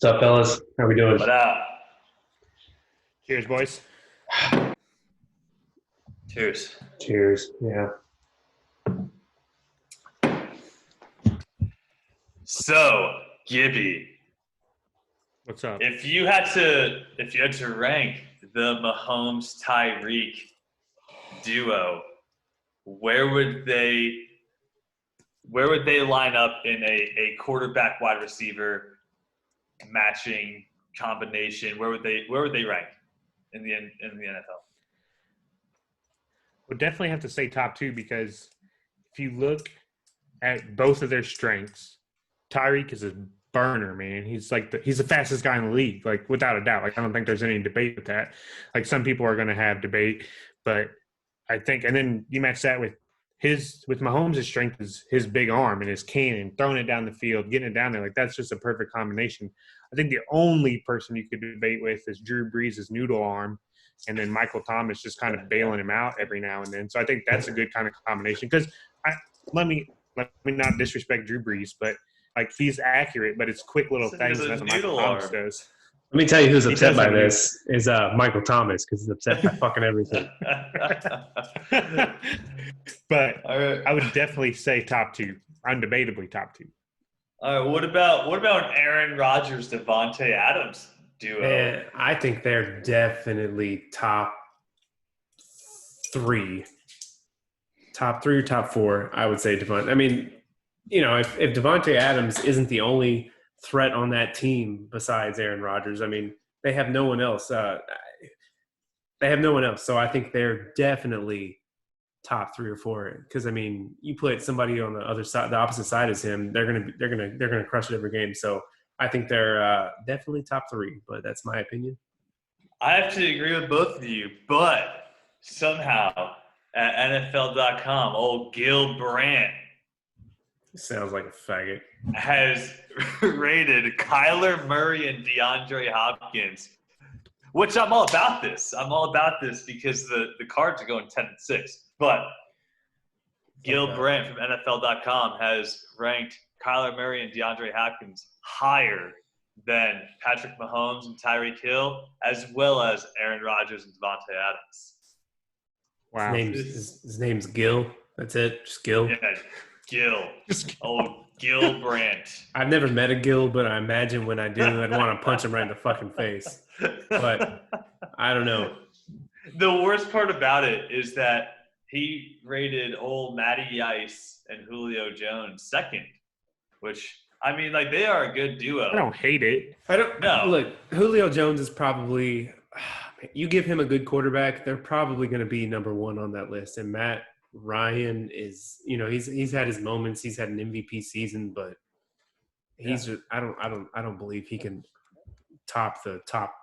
What's up, fellas? How we doing? What up? Cheers, boys. Cheers. Cheers. Yeah. So, Gibby, What's up? if you had to rank the Mahomes Tyreek duo, where would they line up in a quarterback wide receiver matching combination? Where would they rank in the NFL? We'll definitely have to say top two because if you look at both of their strengths, Tyreek is a burner, man. He's the fastest guy in the league, like without a doubt. Like I don't think there's any debate with that. Like some people are going to have debate, but I think, and then you match that with Mahomes' strength is his big arm and his cannon, throwing it down the field, getting it down there. Like that's just a perfect combination. I think the only person you could debate with is Drew Brees' noodle arm, and then Michael Thomas just kind of bailing him out every now and then. So I think that's a good kind of combination. Because let me not disrespect Drew Brees, but like he's accurate, but it's quick little things. That's what Michael Thomas does. Let me tell you who's upset by this is Michael Thomas because he's upset by fucking everything. But right. I would definitely say top two, undebatably top two. All right. What about an Aaron Rodgers, Devontae Adams duo? And I think they're definitely top three or top four. I would say Devontae. I mean, you know, if Devontae Adams isn't the only threat on that team besides Aaron Rodgers, I mean, they have no one else. So I think they're definitely top three or four. Because I mean, you put somebody on the other side, the opposite side as him, they're gonna crush it every game. So I think they're definitely top three. But that's my opinion. I have to agree with both of you, but somehow at NFL.com, old Gil Brandt sounds like a faggot. Has rated Kyler Murray and DeAndre Hopkins, which I'm all about this. I'm all about this because the Cards are going 10-6. But Gil Brandt from NFL.com has ranked Kyler Murray and DeAndre Hopkins higher than Patrick Mahomes and Tyreek Hill, as well as Aaron Rodgers and Devontae Adams. Wow. His name's Gil. That's it. Just Gil. Yeah, Gil. Oh, Gil Brandt. I've never met a Gil, but I imagine when I do, I'd want to punch him right in the fucking face. But I don't know. The worst part about it is that he rated old Matty Ice and Julio Jones second, which, I mean, like, they are a good duo. I don't hate it. I don't know. Look, Julio Jones is probably – you give him a good quarterback, they're probably going to be number one on that list. And Matt Ryan is, you know, he's had his moments. He's had an MVP season, but he's just, I don't believe he can top the top.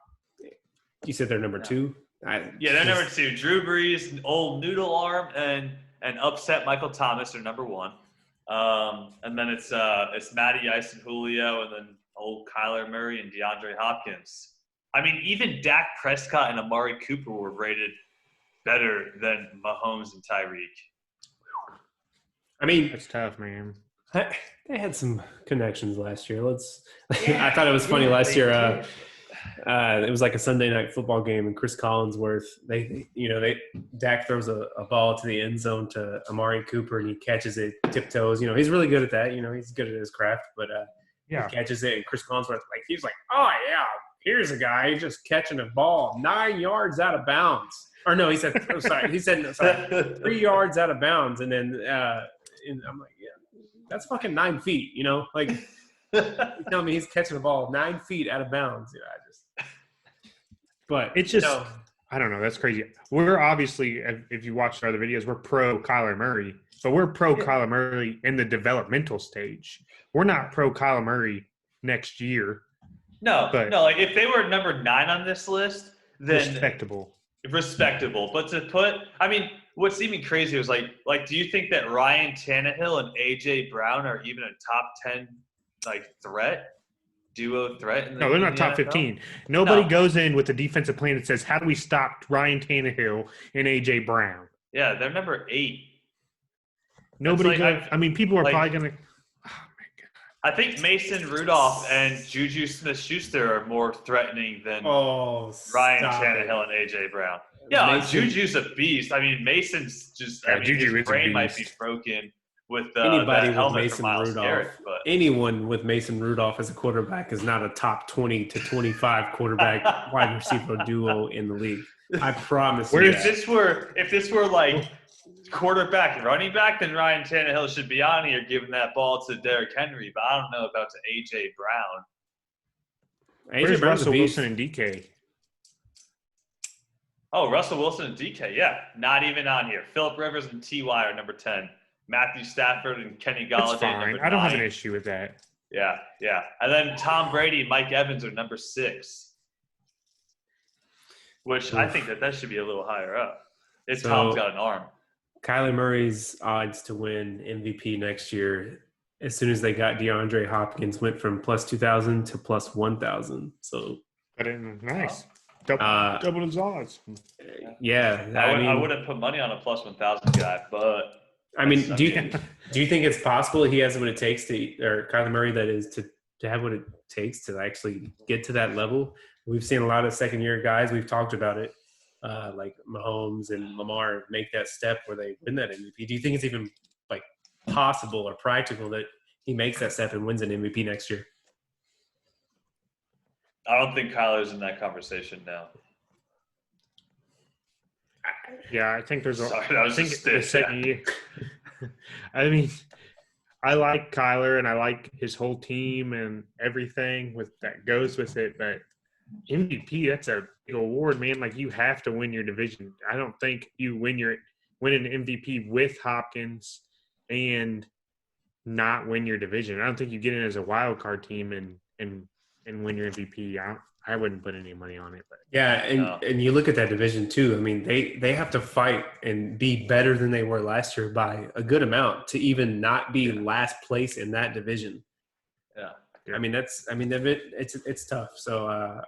You said they're number two? They're number two. Drew Brees, old noodle arm, and upset Michael Thomas are number one. And then it's Matty Ice and Julio, and then old Kyler Murray and DeAndre Hopkins. I mean, even Dak Prescott and Amari Cooper were rated better than Mahomes and Tyreek. I mean, that's tough, man. They had some connections last year. I thought it was funny last year. It was like a Sunday night football game, and Chris Collinsworth, Dak throws a ball to the end zone to Amari Cooper, and he catches it tiptoes. You know, he's really good at that. You know, he's good at his craft, but he catches it, and Chris Collinsworth, he's like, oh yeah, here's a guy just catching a ball 9 yards out of bounds. Or no, he said 3 yards out of bounds, and then and I'm like, yeah, that's fucking 9 feet, you know? Like, you tell me he's catching a ball 9 feet out of bounds. But it's just, I don't know. That's crazy. We're obviously, if you watch our other videos, we're pro Kyler Murray, but we're pro Kyler Murray in the developmental stage. We're not pro Kyler Murray next year. No, like if they were number 9 on this list, then respectable. But to put, I mean, what's even crazier is like, do you think that Ryan Tannehill and AJ Brown are even a top 10 duo threat? No, they're not top 15. Nobody goes in with a defensive plan that says, how do we stop Ryan Tannehill and AJ Brown? Yeah, they're number 8. Nobody goes. I mean, people are probably going to. Oh my god! I think Mason Rudolph and Juju Smith-Schuster are more threatening than Ryan Tannehill and A.J. Brown. Yeah, Juju's a beast. I mean, Mason's just – Juju his brain might be broken with anybody that with helmet Mason from Myles Rudolph. Garrett. But anyone with Mason Rudolph as a quarterback is not a top 20 to 25 quarterback wide receiver duo in the league. I promise you. If this were like quarterback and running back, then Ryan Tannehill should be on here giving that ball to Derrick Henry. But I don't know about to A.J. Brown. Where's Russell Wilson and DK? Oh, Russell Wilson and DK, yeah. Not even on here. Phillip Rivers and T.Y. are number 10. Matthew Stafford and Kenny Galladay, number 9. I don't have an issue with that. Yeah. And then Tom Brady and Mike Evans are number 6. Which I think that should be a little higher up. If Tom's got an arm. Kyler Murray's odds to win MVP next year, as soon as they got DeAndre Hopkins, went from plus 2,000 to plus 1,000. So nice. Double his odds. Yeah. I wouldn't put money on a plus 1,000 guy, but I mean, do you think it's possible he has what it takes or Kyler Murray, that is, to have what it takes to actually get to that level? We've seen a lot of second-year guys. We've talked about it, like Mahomes and Lamar, make that step where they win that MVP. Do you think it's even like possible or practical that he makes that step and wins an MVP next year? I don't think Kyler's in that conversation now. Yeah, I think there's the second year. I mean, I like Kyler and I like his whole team and everything that goes with it, but MVP, that's a big award, man. Like, you have to win your division. I don't think you win an MVP with Hopkins and not win your division. I don't think you get in as a wild card team and win your MVP. I wouldn't put any money on it. But yeah, and you look at that division too. I mean, they have to fight and be better than they were last year by a good amount to even not be last place in that division. Yeah. I mean, it's tough. So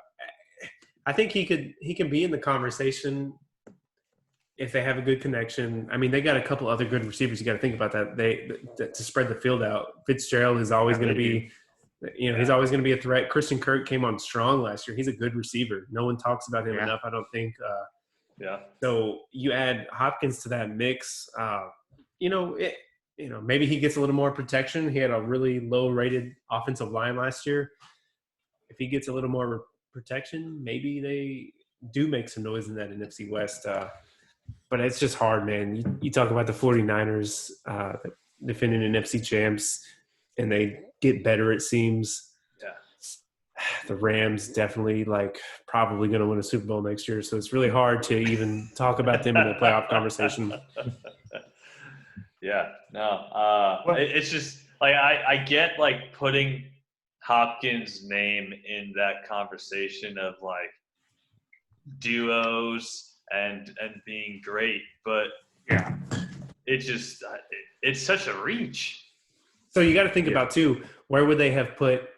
I think he can be in the conversation if they have a good connection. I mean, they got a couple other good receivers. You got to think about that. To spread the field out. Fitzgerald is always going to be, he's always going to be a threat. Christian Kirk came on strong last year. He's a good receiver. No one talks about him enough, I don't think. So you add Hopkins to that mix. Maybe he gets a little more protection. He had a really low-rated offensive line last year. If he gets a little more protection, maybe they do make some noise in that NFC West. But it's just hard, man. You talk about the 49ers defending NFC champs, and they get better, it seems. Yeah. The Rams definitely, probably going to win a Super Bowl next year. So it's really hard to even talk about them in the playoff conversation. Yeah, no. It's just I get putting Hopkins' name in that conversation of duos and being great, but it's such a reach. So you got to think about too, where would they have put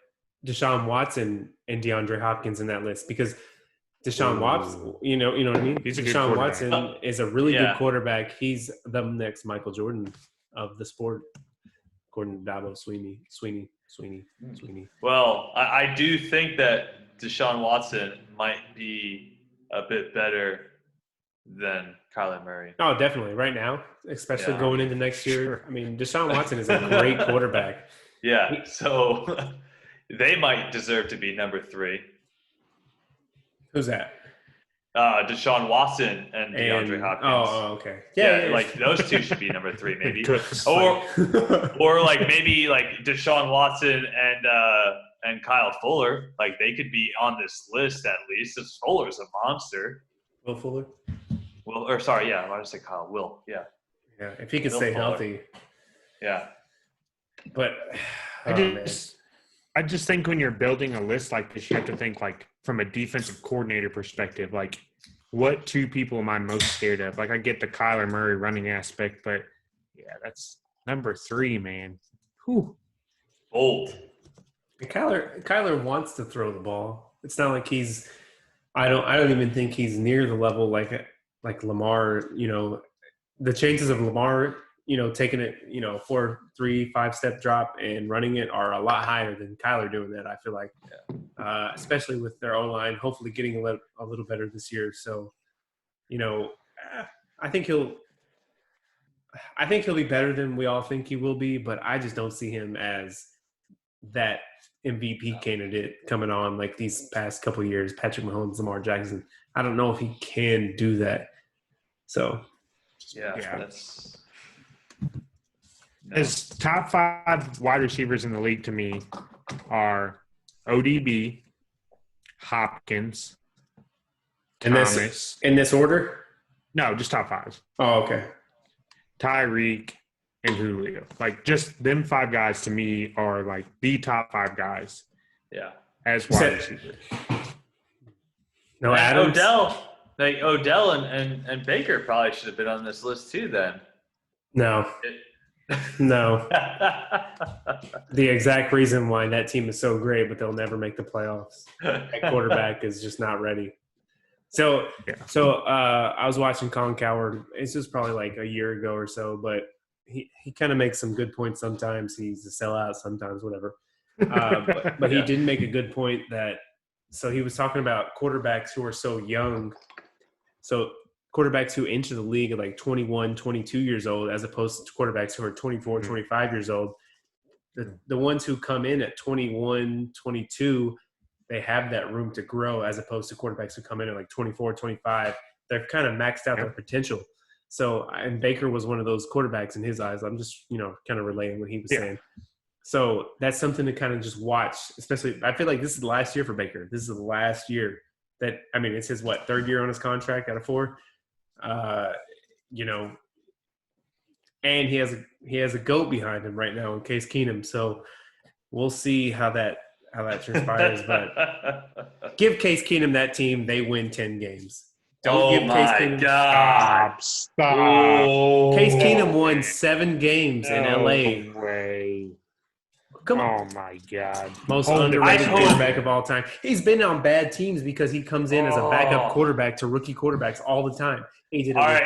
Deshaun Watson and DeAndre Hopkins in that list? Because Deshaun Watson, you know what I mean? Deshaun Watson is a really good quarterback. He's the next Michael Jordan of the sport, according to Dabo Sweeney. Well, I do think that Deshaun Watson might be a bit better than Kyler Murray. Oh, definitely. Right now, especially going into next year. I mean, Deshaun Watson is a great quarterback. Yeah, so they might deserve to be number 3. Who's that? Deshaun Watson and DeAndre Hopkins. Oh, okay. Yeah, those two should be number 3, maybe. or maybe Deshaun Watson and Kyle Fuller. They could be on this list at least. If Fuller's a monster. Will Fuller? Why did I say Kyle? Will, yeah. Yeah, if he could stay healthy. Yeah. But I just think when you're building a list like this, you have to think from a defensive coordinator perspective, what 2 people am I most scared of? I get the Kyler Murray running aspect, but that's number 3, man. Whew. Bold. Kyler wants to throw the ball. It's not like he's. I don't even think he's near the level like Lamar. The chances of Lamar, taking it, 4, 3, 5-step drop and running it are a lot higher than Kyler doing that. I feel like, especially with their O-line, hopefully getting a little better this year. So, I think he'll be better than we all think he will be, but I just don't see him as that MVP candidate coming on like these past couple of years. Patrick Mahomes, Lamar Jackson. I don't know if he can do that. So, that's his top 5 wide receivers in the league to me are ODB, Hopkins, Thomas. In this order? No, just top 5. Oh, okay. Tyreek and Julio. Like, just them 5 guys to me are like the top 5 guys. Yeah. As wide receivers. No, Adams? Odell and Baker probably should have been on this list too then. No. No. The exact reason why that team is so great, but they'll never make the playoffs. That quarterback is just not ready. So I was watching Colin Cowherd. It's just probably like a year ago or so, but he kind of makes some good points sometimes. He's a sellout sometimes, whatever. But he did make a good point so he was talking about quarterbacks who are so young. So quarterbacks who enter the league at like 21, 22 years old, as opposed to quarterbacks who are 24, 25 years old. The ones who come in at 21, 22, they have that room to grow, as opposed to quarterbacks who come in at like 24, 25. They've kind of maxed out their potential. So, and Baker was one of those quarterbacks in his eyes. I'm just, kind of relaying what he was saying. So that's something to kind of just watch, especially I feel like this is the last year for Baker. This is the last year it's his, 3rd year on his contract out of 4. And he has a GOAT behind him right now in Case Keenum. So we'll see how that transpires. But give Case Keenum that team, they win 10 games. Don't give Case Keenum. God. Stop. Case Keenum won 7 games in LA. No way. Come on. Oh my God. Most underrated quarterback of all time. He's been on bad teams because he comes in as a backup quarterback to rookie quarterbacks all the time. He did it with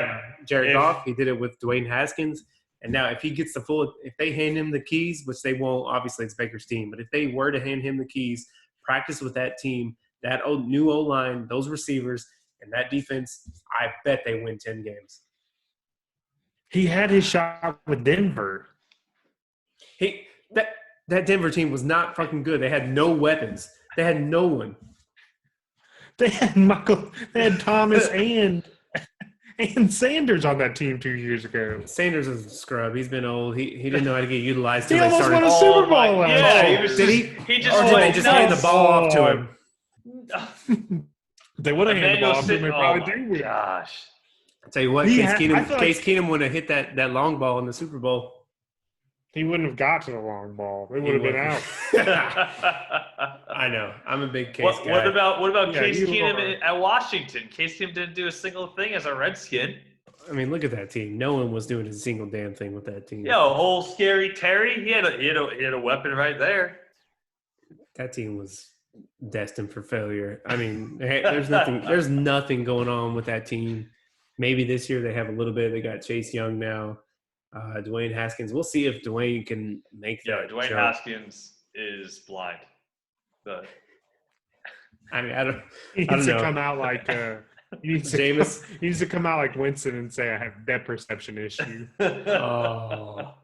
Jared Goff. He did it with Dwayne Haskins. And now if he gets if they hand him the keys, which they won't, obviously it's Baker's team, but if they were to hand him the keys, practice with that team, that new O-line, those receivers, and that defense, I bet they win 10 games. He had his shot with Denver. That Denver team was not fucking good. They had no weapons. They had no one. They had Thomas and Sanders on that team 2 years ago. Sanders is a scrub. He's been old. He didn't know how to get utilized. He almost won a Super Bowl. Did he? He just hand the ball off to him? They would have handed the ball off to him. Probably do. Gosh. I'll tell you what, Case Keenum would have hit that long ball in the Super Bowl. He wouldn't have got to the long ball. It would have been out. I know. I'm a big Case guy. What about Case Keenum at Washington? Case Keenum didn't do a single thing as a Redskin. I mean, look at that team. No one was doing a single damn thing with that team. Old scary Terry. He had a weapon right there. That team was destined for failure. I mean, there's nothing going on with that team. Maybe this year they have a little bit. They got Chase Young now. Dwayne Haskins. We'll see if Dwayne can make that. Dwayne Haskins is blind. I mean, I don't to know. Come out like he needs to come out like Winston and say I have depth perception issue. Oh.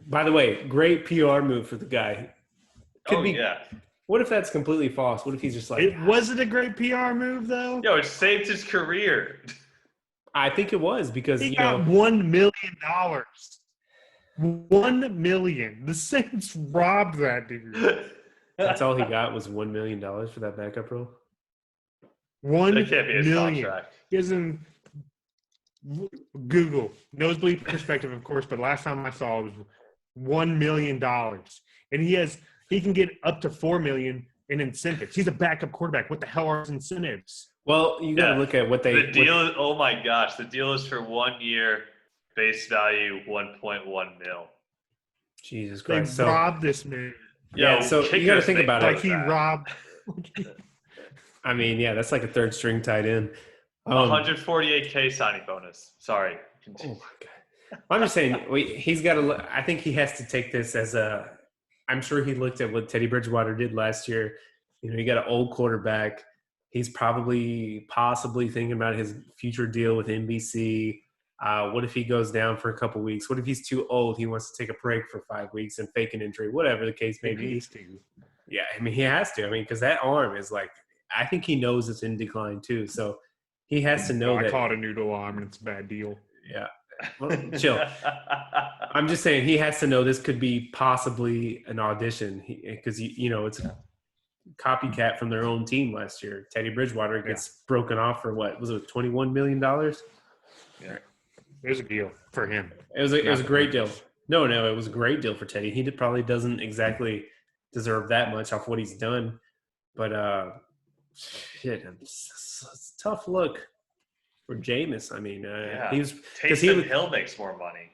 By the way, great PR move for the guy. What if that's completely false? What if he's just like? Was it a great PR move though? It saved his career. I think it was because he got $1 million. $1 million. The Saints robbed that dude. That's all he got was $1 million for that backup role. $1 million. He doesn't Google nosebleed perspective, of course, but last time I saw it was $1 million, and he can get up to $4 million in incentives. He's a backup quarterback. What the hell are his incentives? Well, you got to look at what they. The deal. Oh my gosh, the deal is for 1 year, base value $1.1 mil. Jesus Christ! They robbed this man. Yeah, so you got to think about it. Like he robbed. I mean, yeah, that's like a third string tight end. 148K signing bonus. Sorry. Oh my God. I'm just saying he's got to. I think he has to take this as a. I'm sure he looked at what Teddy Bridgewater did last year. You know, you got an old quarterback. He's possibly thinking about his future deal with NBC. What if he goes down for a couple weeks? What if he's too old? He wants to take a break for 5 weeks and fake an injury, whatever the case may be. Yeah, I mean, he has to. I mean, because that arm is like, I think he knows it's in decline too. So he has to know that. I call it a noodle arm, and it's a bad deal. Yeah. Well, chill. I'm just saying he has to know this could be possibly an audition because, you know, it's a copycat from their own team last year. Teddy Bridgewater gets broken off for what? Was it $21 million? Yeah. It was a deal for him. It was a great deal. No, it was a great deal for Teddy. He probably doesn't exactly deserve that much off what he's done. But, shit, it's a tough look for Jameis. I mean, he was – Taysom Hill makes more money.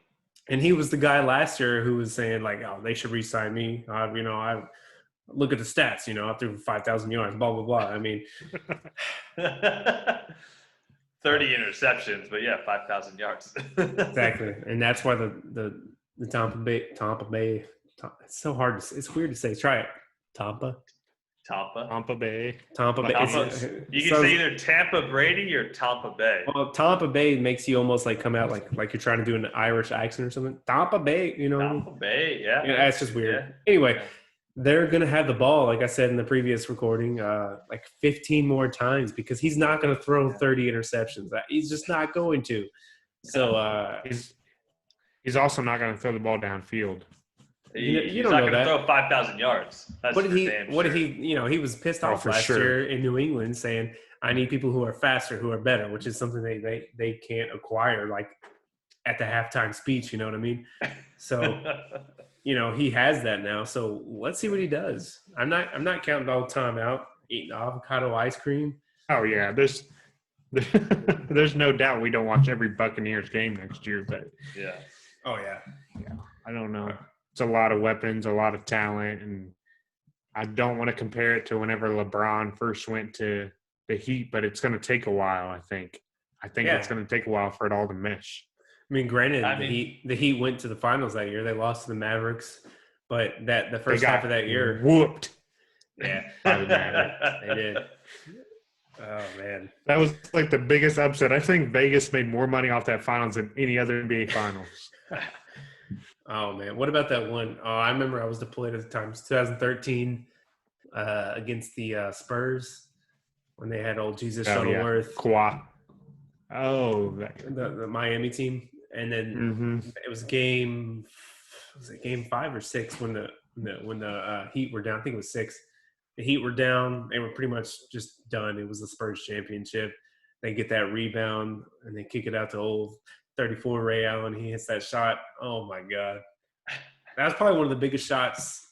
And he was the guy last year who was saying, like, oh, they should re-sign me. You know, I look at the stats, you know, I threw 5,000 yards, blah, blah, blah. I mean – 30 interceptions, but yeah, 5,000 yards. Exactly, and that's why the Tampa Bay. It's so hard to. It's weird to say. Try it. Tampa Bay. You can say either Tampa Brady or Tampa Bay. Well, Tampa Bay makes you almost like come out like you're trying to do an Irish accent or something. Tampa Bay, you know. Tampa Bay, yeah. That's just weird. Yeah. Anyway. Yeah. They're going to have the ball, like I said in the previous recording, like 15 more times because he's not going to throw 30 interceptions. He's just not going to. So he's also not going to throw the ball downfield. He's not going to throw 5,000 yards. That's what did he? You know, he was pissed off last year in New England, saying, "I need people who are faster, who are better," which is something they can't acquire like at the halftime speech. You know what I mean? So. You know, he has that now. So let's see what he does. I'm not counting all the time out eating avocado ice cream. Oh yeah, there's no doubt we don't watch every Buccaneers game next year, but yeah. Oh yeah. Yeah. I don't know. It's a lot of weapons, a lot of talent, and I don't want to compare it to whenever LeBron first went to the Heat, but it's going to take a while, I think. It's going to take a while for it all to mesh. I mean, granted, the Heat went to the finals that year. They lost to the Mavericks, but the first half of that year whooped. Yeah, by the Mavericks. They did. Oh man, that was like the biggest upset. I think Vegas made more money off that finals than any other NBA finals. Oh man, what about that one? Oh, I remember I was deployed at the time. It was 2013 against the Spurs when they had old Jesus Shuttleworth. Kawhi. Oh, the Miami team. And then it was game 5 or 6 when the Heat were down. I think it was 6. The Heat were down. They were pretty much just done. It was the Spurs championship. They get that rebound and they kick it out to old 34 Ray Allen. He hits that shot. Oh my God, that was probably one of the biggest shots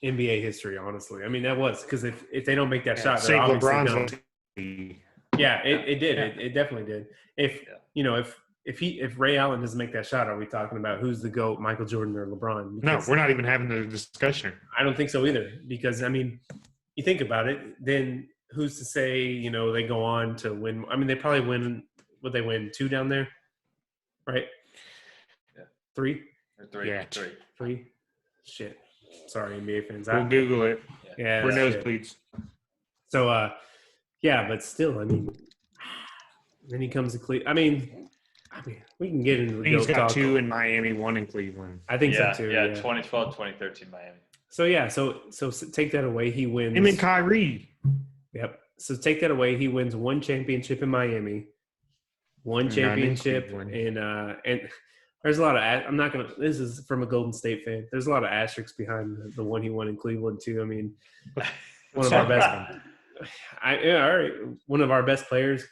NBA history. Honestly, I mean that was because if they don't make that shot, they're obviously done. Yeah, it did. It definitely did. If Ray Allen doesn't make that shot, are we talking about who's the GOAT, Michael Jordan or LeBron? No, we're not even having the discussion. I don't think so either. Because I mean, you think about it, then who's to say? You know, they go on to win. I mean, they probably win. Would they win 2 down there? Right? Yeah. 3. Or 3. Yeah. 3. Shit. Sorry, NBA fans. We'll Google it. Yeah. We're nosebleeds. So, yeah, but still, I mean, then he comes to Cleveland. I mean, we can get into the He's got talk. 2 in Miami, 1 in Cleveland. I think so too. Yeah, 2012, 2013 Miami. So yeah, so take that away. He wins. Him and Kyrie. Yep. So take that away. He wins 1 championship in Miami, 1 championship, and there's a lot of. I'm not gonna. This is from a Golden State fan. There's a lot of asterisks behind the one he won in Cleveland too. I mean, one of our best. All right. One of our best players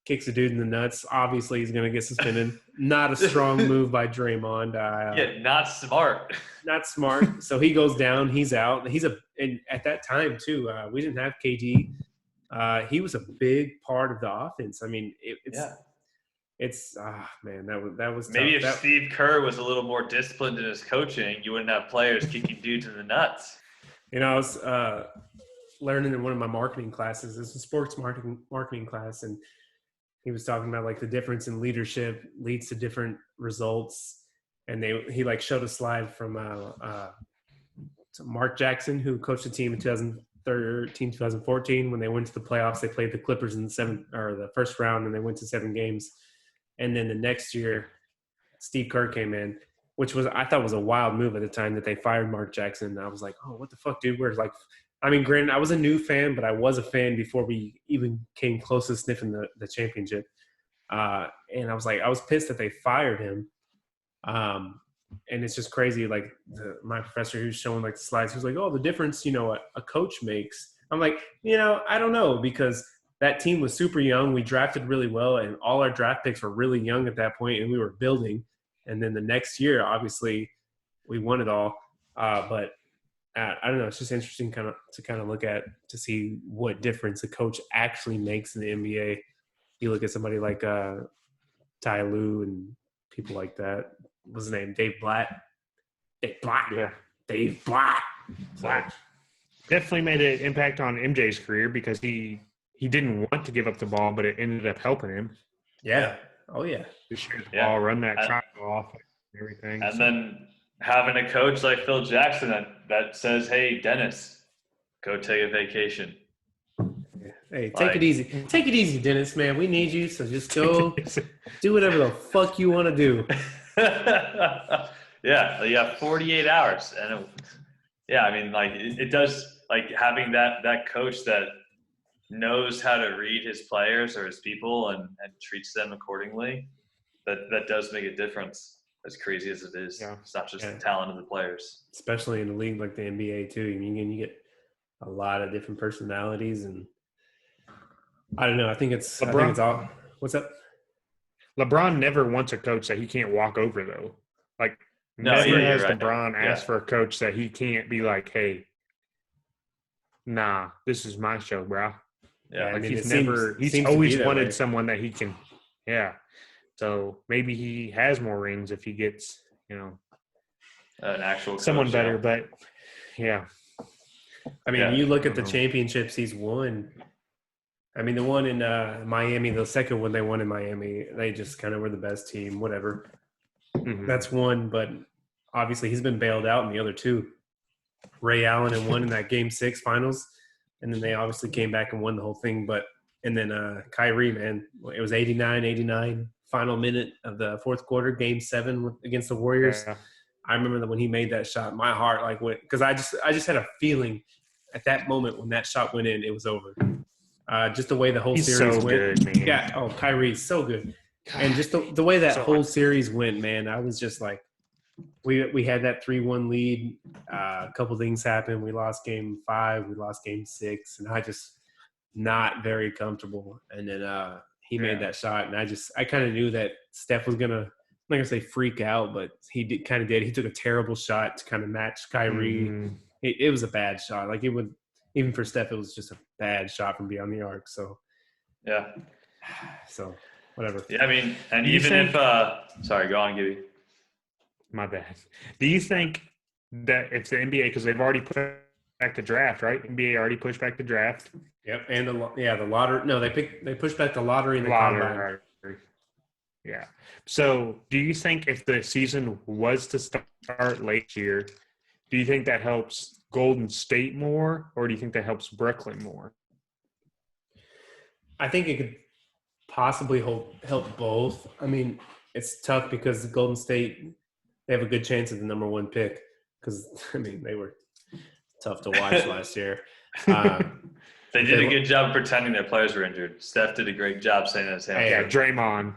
kicks a dude in the nuts. Obviously, he's going to get suspended. Not a strong move by Draymond. Not smart. Not smart. So he goes down. He's out. And at that time too, we didn't have KD. He was a big part of the offense. I mean, man, that was maybe tough. If Steve Kerr was a little more disciplined in his coaching, you wouldn't have players kicking dudes in the nuts. You know, I was learning in one of my marketing classes. It's a sports marketing class, and he was talking about like the difference in leadership leads to different results. And he like showed a slide from Mark Jackson, who coached the team in 2013, 2014. When they went to the playoffs, they played the Clippers in the first round, and they went to 7 games. And then the next year, Steve Kerr came in, which I thought was a wild move at the time that they fired Mark Jackson. And I was like, oh, what the fuck, dude? We're like, I mean, granted, I was a new fan, but I was a fan before we even came close to sniffing the championship. And I was like, I was pissed that they fired him. And it's just crazy. Like my professor who's showing like the slides, who's like, oh, the difference, a coach makes. I'm like, I don't know, because that team was super young. We drafted really well, and all our draft picks were really young at that point, and we were building. And then the next year, obviously, we won it all. But I don't know. It's just interesting to look at to see what difference a coach actually makes in the NBA. You look at somebody like Ty Lue and people like that. What's his name? Dave Blatt. Yeah. Dave Blatt. Blatt. Definitely made an impact on MJ's career because he didn't want to give up the ball, but it ended up helping him. Yeah. Oh, yeah. Just shoot the ball, run that triangle off, and everything. And then having a coach like Phil Jackson that says, hey, Dennis, go take a vacation. Hey, take it easy. Take it easy, Dennis, man. We need you, so just go do whatever the fuck you want to do. Yeah, you have 48 hours. And I mean, like, it does, like, having that coach that knows how to read his players or his people and treats them accordingly, that does make a difference. As crazy as it is, It's not just the talent of the players. Especially in a league like the NBA, too. I mean, you get a lot of different personalities, and I don't know. I think it's all. What's up? LeBron never wants a coach that he can't walk over, though. Like, never has LeBron asked for a coach that he can't be like, hey, nah, this is my show, bro. Yeah, like I mean, he's always wanted someone that he can, So maybe he has more rings if he gets, an actual coach, someone better. But I mean, you look at the championships he's won. I mean, the one in Miami, the second one they won in Miami, they just kind of were the best team. Whatever, That's one. But obviously, he's been bailed out in the other 2. Ray Allen and won in that Game 6 finals, and then they obviously came back and won the whole thing. And then Kyrie, man, it was 89 final minute of the fourth quarter, Game 7 against the Warriors. Yeah. I remember that when he made that shot, my heart like went, because I just had a feeling at that moment when that shot went in, it was over. Just the way the whole series went. Good, man. Yeah. Oh, Kyrie's so good. And just the way that whole series went, man, I was just like, we had that 3-1 lead. A couple things happened. We lost Game 5. We lost Game 6. And I just not very comfortable. And then he made that shot. And I kind of knew that Steph was going to, I'm not going to say freak out, but he did. He took a terrible shot to kind of match Kyrie. Mm-hmm. It was a bad shot. Like, it would, even for Steph, it was just a bad shot from beyond the arc. So, So, whatever. Yeah, I mean, and even if sorry, go on, Gibby. My bad. Do you think that if the NBA, because they've already pushed back the draft, right? NBA already pushed back the draft. Yep, and the lottery. No, they pushed back the lottery and the combine. Yeah. So, do you think if the season was to start late year, do you think that helps Golden State more, or do you think that helps Brooklyn more? I think it could possibly help both. I mean, it's tough because Golden State, they have a good chance of the number 1 pick because, I mean, they were tough to watch last year. They did a good job pretending their players were injured. Steph did a great job saying that. Draymond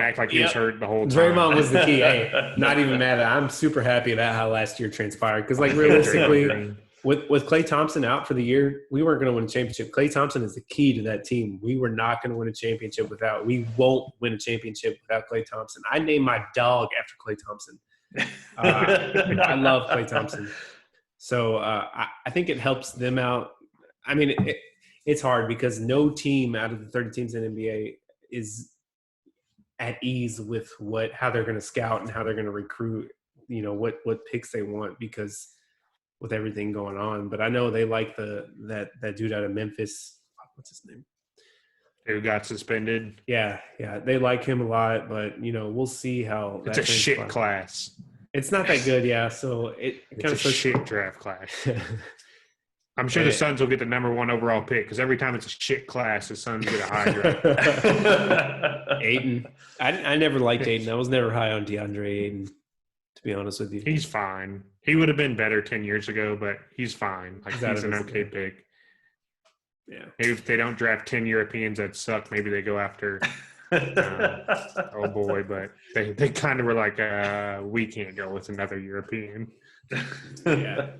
act like he was hurt the whole time. Draymond was the key. Hey, not even mad at it. I'm super happy about how last year transpired because, like, realistically, with Klay Thompson out for the year, we weren't going to win a championship. Klay Thompson is the key to that team. We were not going to win a championship we won't win a championship without Klay Thompson. I named my dog after Klay Thompson. I love Klay Thompson. So I think it helps them out. I mean, it's hard because no team out of the 30 teams in the NBA is at ease with how they're going to scout and how they're going to recruit, what picks they want because with everything going on. But I know they like that dude out of Memphis. What's his name? Who got suspended? Yeah, they like him a lot, but we'll see how. It's a shit class. It's not that good, yeah. So it's a shit draft class. I'm sure the Suns will get the number 1 overall pick because every time it's a shit class, the Suns get a high draft. Ayton, I never liked Ayton. I was never high on DeAndre Ayton, to be honest with you. He's fine. He would have been better 10 years ago, but he's fine. Like he's an okay pick. Yeah. Maybe if they don't draft 10 Europeans that suck, maybe they go after oh boy, but they kind of were like, we can't go with another European. Yeah.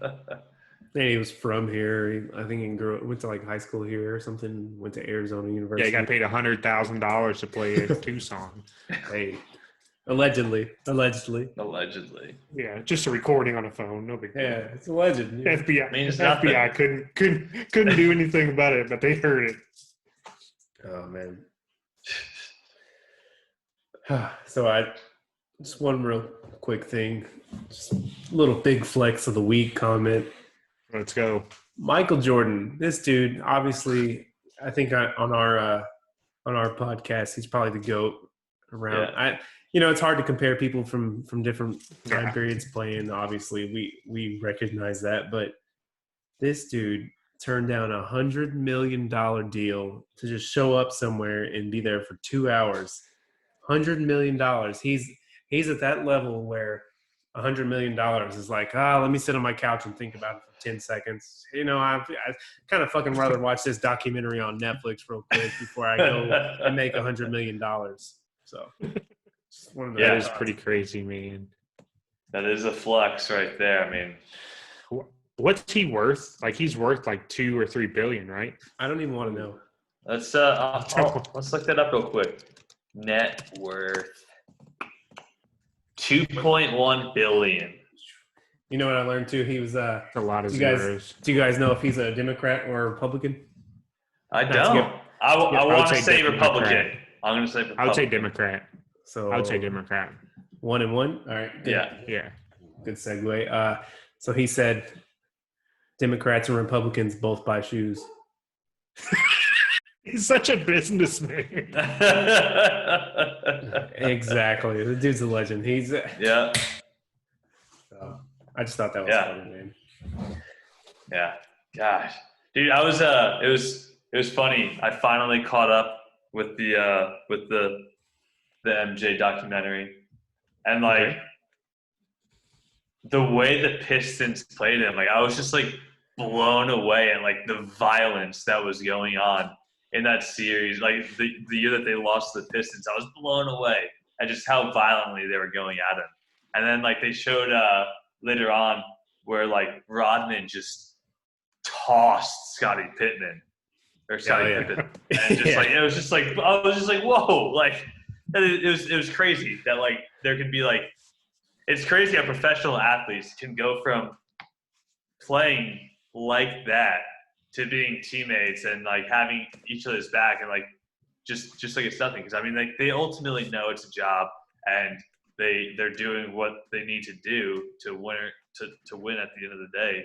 And he was from here. I think he went to like high school here or something. Went to Arizona University. Yeah, he got paid $100,000 to play in Tucson. Hey, allegedly. Yeah, just a recording on a phone. No big deal. Yeah, it's alleged. Yeah. FBI couldn't do anything about it, but they heard it. Oh man. So just one real quick thing, just a little big flex of the week comment. Let's go. Michael Jordan, this dude, obviously, I think on our podcast, he's probably the GOAT around. Yeah. It's hard to compare people from different time periods playing. Obviously, we recognize that, but this dude turned down $100 million deal to just show up somewhere and be there for 2 hours. $100 million. He's at that level where $100 million is like, let me sit on my couch and think about it for 10 seconds. I kind of fucking rather watch this documentary on Netflix real quick before I go and make $100 million. So that is pretty crazy, man. That is a flex right there. I mean, what's he worth? Like he's worth like 2 or 3 billion, right? I don't even want to know. Let's look that up real quick. Net worth $2.1 billion. You know what I learned too? He was a lot of zeros. Do you guys know if he's a Democrat or a Republican? I don't. I want to say Republican. I'm going to say Republican. I would say Democrat. So I would say Democrat. 1 and 1. All right. Good. Yeah. Good segue. So he said Democrats and Republicans both buy shoes. He's such a businessman. Exactly. The dude's a legend. He's yeah. So I just thought that was funny, man. Yeah. Gosh, dude, it was funny. I finally caught up with the MJ documentary, and like the way the Pistons played him, like I was just like blown away at like the violence that was going on in that series. Like the year that they lost to the Pistons, I was blown away at just how violently they were going at him. And then like they showed later on where like Rodman just tossed Scottie Pippen. And just like it was just like I was just like, whoa, like it was crazy that like there could be like, it's crazy how professional athletes can go from playing like that to being teammates and like having each other's back and like just like it's nothing. Because I mean, like they ultimately know it's a job and they're doing what they need to do to win at the end of the day.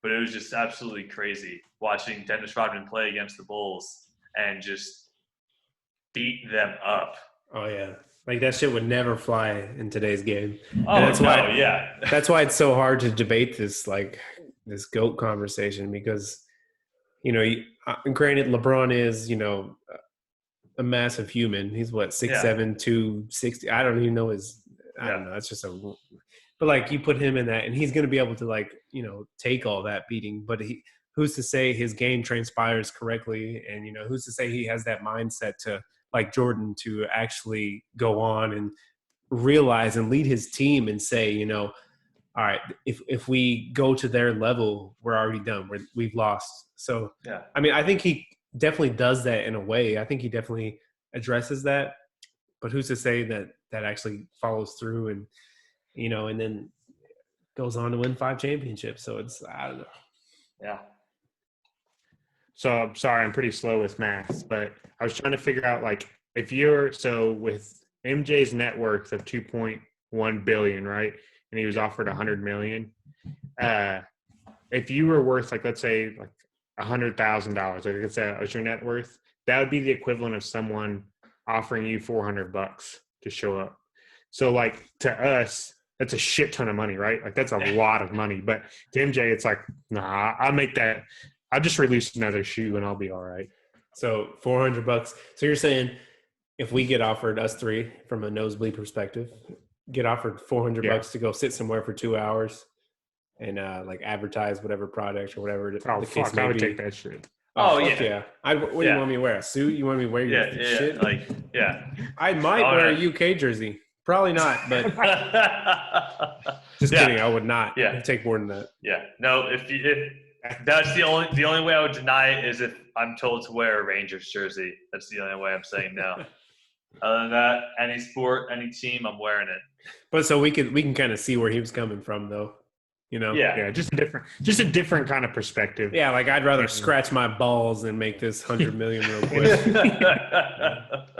But it was just absolutely crazy watching Dennis Rodman play against the Bulls and just beat them up. Oh yeah, like that shit would never fly in today's game. Oh, and that's why, that's why it's so hard to debate this this GOAT conversation because, granted, LeBron is a massive human. He's what 6'7", 260. I don't even know his. I don't know. It's just But like you put him in that, and he's going to be able to take all that beating. But who's to say his game transpires correctly, and who's to say he has that mindset to like Jordan to actually go on and realize and lead his team and say, all right, if we go to their level, we're already done. We've lost. So I mean, I think he definitely does that in a way. I think he definitely addresses that. But who's to say that actually follows through and and then goes on to win 5 championships. So I don't know. Yeah. So I'm sorry, I'm pretty slow with math, but I was trying to figure out with MJ's net worth of 2.1 billion, right? And he was offered 100 million. If you were worth let's say $100,000, let's say that was your net worth, that would be the equivalent of someone offering you $400 to show up. So like to us, that's a shit ton of money, right? Like that's a lot of money. But to MJ, it's like, nah, I'll make that. I'll just release another shoe and I'll be all right. So $400. So you're saying if we get offered, us three, from a nosebleed perspective, get offered $400 to go sit somewhere for 2 hours and like advertise whatever product or whatever the case may I would be. take that shit. Oh yeah. What do you want me to wear? A suit? You want me to wear your shit? I might wear a UK jersey. Probably not, but just kidding. I would not take more than that. Yeah. No, if that's the only way I would deny it is if I'm told to wear a Rangers jersey. That's the only way I'm saying no. Other than that, any sport, any team, I'm wearing it. But so we can kind of see where he was coming from, though. You know? Yeah, just a different kind of perspective. Yeah, like I'd rather scratch my balls than make this $100 million real quick.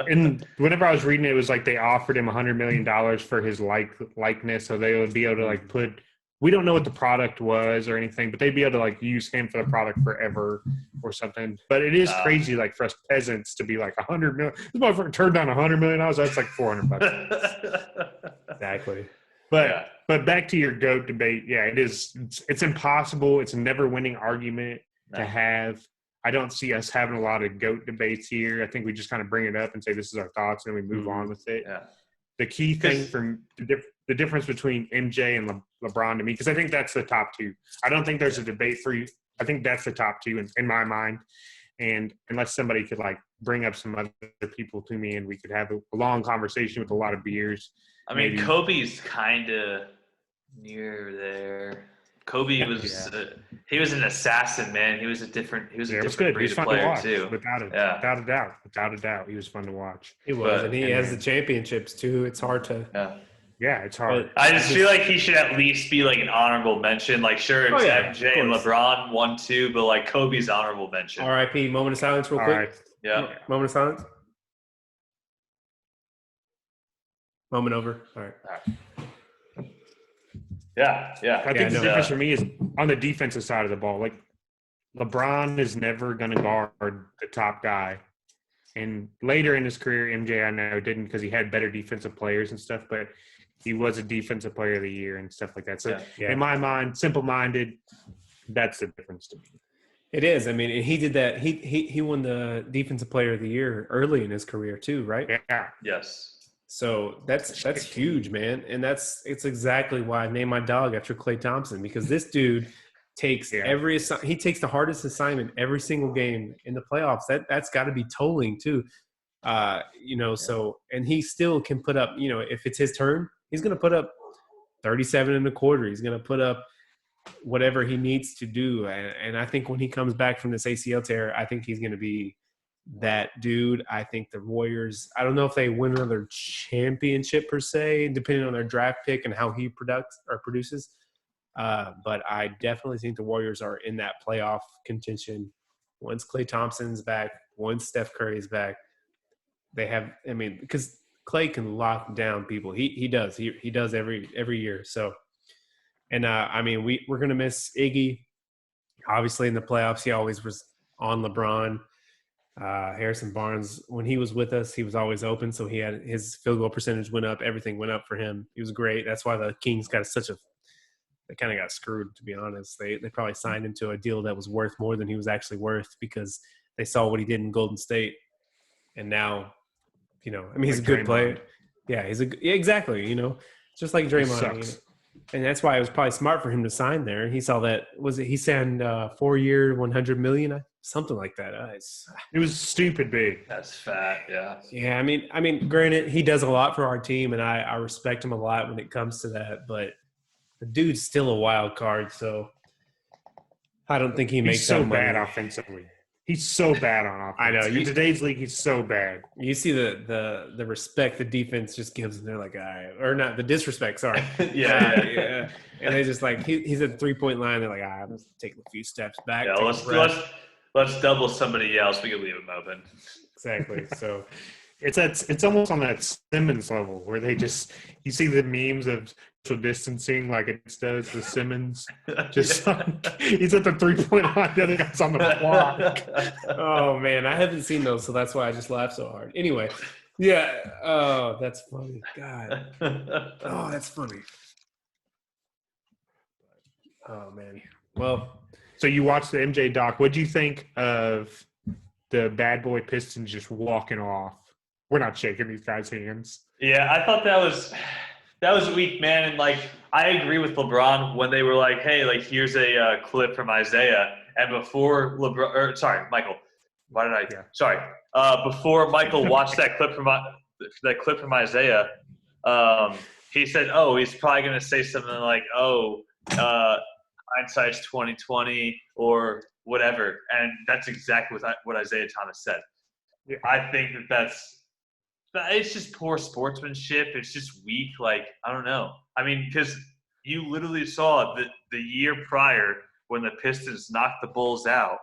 And whenever I was reading it, it was like they offered him $100 million for his likeness, so they would be able to like put. We don't know what the product was or anything, but they'd be able to like use him for the product forever or something. But it is crazy, like for us peasants, to be like $100 million. This motherfucker turned down $100 million. That's like $400. Exactly. But back to your GOAT debate. Yeah, it is. It's impossible. It's a never-winning argument to have. I don't see us having a lot of GOAT debates here. I think we just kind of bring it up and say this is our thoughts, and we move on with it. Yeah. The key thing from the difference between MJ and LeBron to me, because I think that's the top two. I don't think there's a debate for you. I think that's the top two in my mind. And unless somebody could like bring up some other people to me and we could have a long conversation with a lot of beers. I mean, maybe. Kobe's kind of near there. Kobe was he was an assassin, man. He was a different breed of player too. Without a doubt, he was fun to watch. He was, and he has the championships too. It's hard to. Yeah, it's hard. I just feel like he should at least be like an honorable mention. Like, sure, it's MJ and LeBron 1-2, but like Kobe's honorable mention. R.I.P. Moment of silence, real quick. Right. Yeah. Moment of silence. Moment over. All right. Yeah. I think the difference for me is on the defensive side of the ball. Like, LeBron is never going to guard the top guy. And later in his career, MJ, I know, didn't because he had better defensive players and stuff, but he was a defensive player of the year and stuff like that. So in my mind, simple-minded, that's the difference to me. It is. I mean, he did that. He won the defensive player of the year early in his career too, right? Yeah. Yes. So that's huge, man. And it's exactly why I named my dog after Klay Thompson, because this dude takes he takes the hardest assignment every single game in the playoffs. That's got to be tolling too. So, and he still can put up, if it's his turn, he's going to put up 37 and a quarter. He's going to put up whatever he needs to do. And I think when he comes back from this ACL tear, I think he's going to be that dude. I think the Warriors, I don't know if they win another championship per se, depending on their draft pick and how he produces. But I definitely think the Warriors are in that playoff contention. Once Klay Thompson's back, once Steph Curry's back, they have, because Klay can lock down people. He does. He does every year. So, and we're going to miss Iggy. Obviously in the playoffs, he always was on LeBron. Harrison Barnes, when he was with us, he was always open. So he had his field goal percentage went up. Everything went up for him. He was great. That's why the Kings got they kind of got screwed, to be honest. They probably signed him to a deal that was worth more than he was actually worth because they saw what he did in Golden State. And now, he's a good player. Yeah, exactly. Just like Draymond. And that's why it was probably smart for him to sign there. He saw that. He signed 4-year, $100 million, something like that. It was stupid big. That's fat. Yeah. Yeah. I mean, granted, he does a lot for our team, and I respect him a lot when it comes to that. But the dude's still a wild card, so I don't think he makes so bad offensively. He's so bad on offense. I know. In today's league, he's so bad. You see the respect the defense just gives, and they're like, all right. Or not, the disrespect, sorry. Yeah. And they just like, he's at the 3-point line. They're like, I'm just taking a few steps back. Yeah, let's double somebody else. We can leave him open. Exactly. So it's almost on that Simmons level where they just – you see the memes of distancing like it does with Simmons. Just like, he's at the 3-point line, the other guy's on the block. Oh man, I haven't seen those, so that's why I just laughed so hard. Anyway, yeah. Oh, that's funny. God. Oh, that's funny. Oh man. Well, so you watched the MJ doc. What'd you think of the bad boy Pistons just walking off? We're not shaking these guys' hands. Yeah, I thought that was weak, man. And like, I agree with LeBron when they were like, "Hey, like, here's a clip from Isaiah." And before LeBron, or sorry, Michael, why did I? Yeah. Sorry, before Michael watched that clip from Isaiah, he said, "Oh, he's probably gonna say something like, oh, hindsight's 2020 or whatever." And that's exactly what Isaiah Thomas said. Yeah. I think it's just poor sportsmanship. It's just weak. Like, I don't know. I mean, because you literally saw the year prior when the Pistons knocked the Bulls out,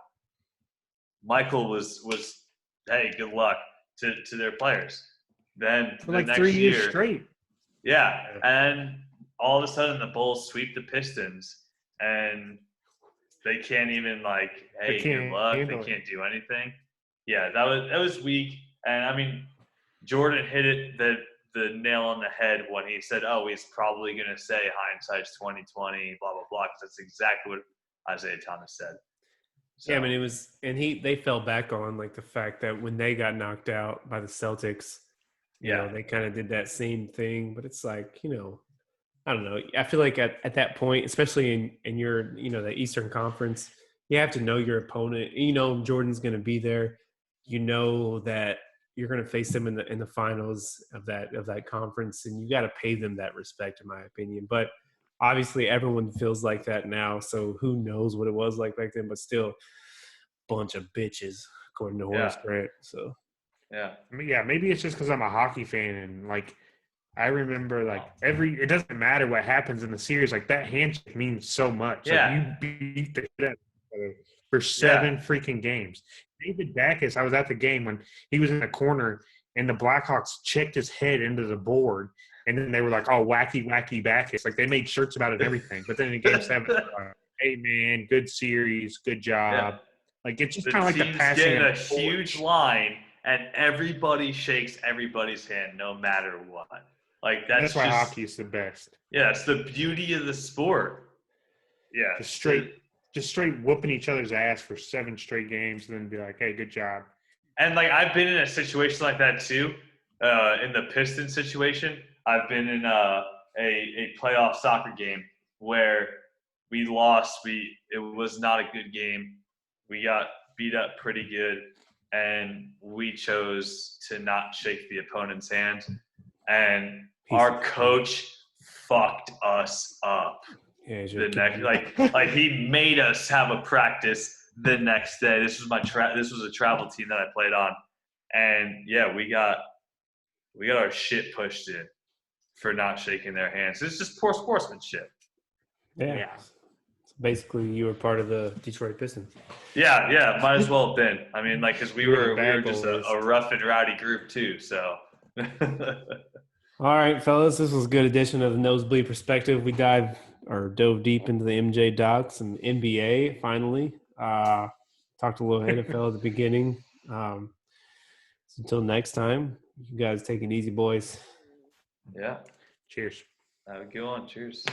Michael was hey, good luck to their players. Then For like 3 years straight. Yeah. And all of a sudden the Bulls sweep the Pistons and they can't even like, hey, good luck. They can't do anything. Yeah, that was weak. And I mean, Jordan hit it the nail on the head when he said, "Oh, he's probably going to say hindsight's 2020, blah blah blah." Because that's exactly what Isaiah Thomas said. So, yeah, I mean, it was, and they fell back on like the fact that when they got knocked out by the Celtics, you know, they kind of did that same thing. But it's like, you know, I don't know. I feel like at that point, especially in your, you know, the Eastern Conference, you have to know your opponent. You know, Jordan's going to be there. You know that you're going to face them in the finals of that conference, and you got to pay them that respect, in my opinion. But obviously, everyone feels like that now. So who knows what it was like back then? But still, bunch of bitches, according to Horace Grant. So yeah, maybe it's just because I'm a hockey fan and like I remember like it doesn't matter what happens in the series, like that handshake means so much. Yeah. Like you beat the shit out of each other for 7 freaking games. David Dacus, I was at the game when he was in the corner and the Blackhawks checked his head into the board and then they were like, "Oh, wacky, wacky Backus." Like they made shirts about it and everything. But then in game 7, hey man, good series, good job. Yeah. Like it's just kind of like the passing getting of a huge line and everybody shakes everybody's hand no matter what. Like that's why hockey is the best. Yeah, it's the beauty of the sport. Yeah. Just straight whooping each other's ass for 7 straight games and then be like, "Hey, good job." And like I've been in a situation like that too. In the Pistons situation, I've been in a playoff soccer game where we lost. It was not a good game. We got beat up pretty good, and we chose to not shake the opponent's hand. And our coach fucked us up. Yeah, the next, like he made us have a practice the next day. This was this was a travel team that I played on, and yeah, we got our shit pushed in for not shaking their hands. It's just poor sportsmanship. Yeah. So basically, you were part of the Detroit Pistons. Yeah, might as well have been. I mean, like, because we were just a rough and rowdy group too. So. All right, fellas, this was a good edition of the Nosebleed Perspective. We dove deep into the MJ docs and NBA finally. Talked a little NFL at the beginning. So until next time, you guys take it easy, boys. Yeah. Cheers. Have a good one. Cheers.